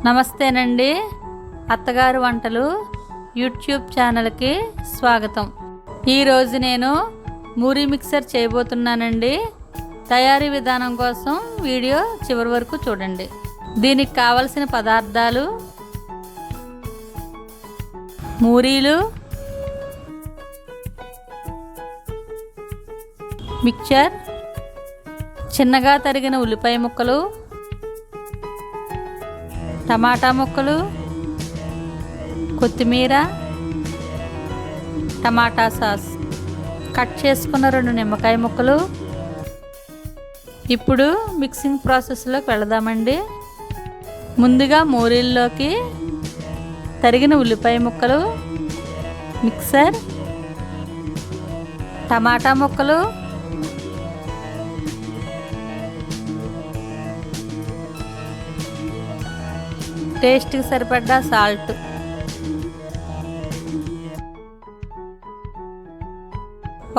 నమస్తేనండి. అత్తగారు వంటలు యూట్యూబ్ ఛానల్కి స్వాగతం. ఈరోజు నేను మూరీ మిక్సర్ చేయబోతున్నానండి. తయారీ విధానం కోసం వీడియో చివరి వరకు చూడండి. దీనికి కావలసిన పదార్థాలు: మూరీలు, మిక్చర్, చిన్నగా తరిగిన ఉల్లిపాయ ముక్కలు, టమాటా ముక్కలు, కొత్తిమీర, టమాటా సాస్, కట్ చేసుకున్న 2 నిమ్మకాయ ముక్కలు. ఇప్పుడు మిక్సింగ్ ప్రాసెస్లోకి వెళదామండి. ముందుగా మూరీల్లోకి తరిగిన ఉల్లిపాయ ముక్కలు, మిక్సర్, టమాటా ముక్కలు, టేస్ట్కి సరిపడ్డా సాల్ట్,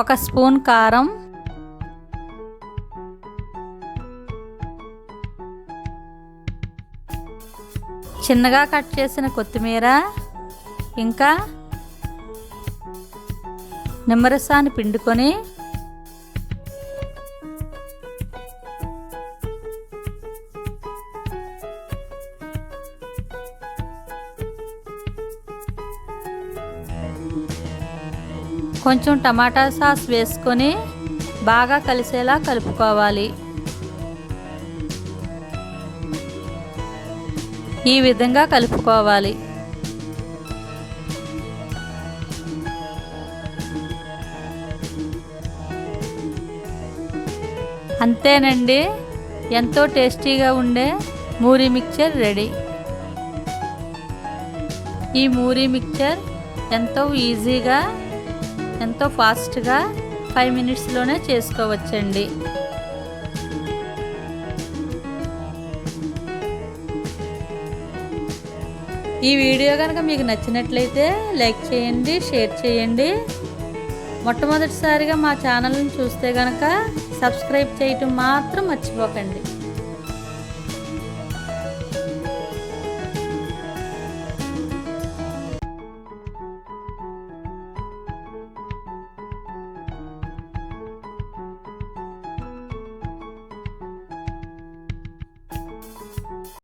ఒక స్పూన్ కారం, చిన్నగా కట్ చేసిన కొత్తిమీర, ఇంకా నిమ్మరసాన్ని పిండుకొని కొంచెం టమాటా సాస్ వేసుకొని బాగా కలిసేలా కలుపుకోవాలి. ఈ విధంగా కలుపుకోవాలి. అంతేనండి, ఎంతో టేస్టీగా ఉండే మూరీ మిక్చర్ రెడీ. ఈ మూరీ మిక్చర్ ఎంతో ఈజీగా, ఎంతో ఫాస్ట్గా 5 మినిట్స్లోనే చేసుకోవచ్చండి. ఈ వీడియో కనుక మీకు నచ్చినట్లయితే లైక్ చేయండి, షేర్ చేయండి. మొట్టమొదటిసారిగా మా ఛానల్ని చూస్తే కనుక సబ్స్క్రైబ్ చేయటం మాత్రం మర్చిపోకండి.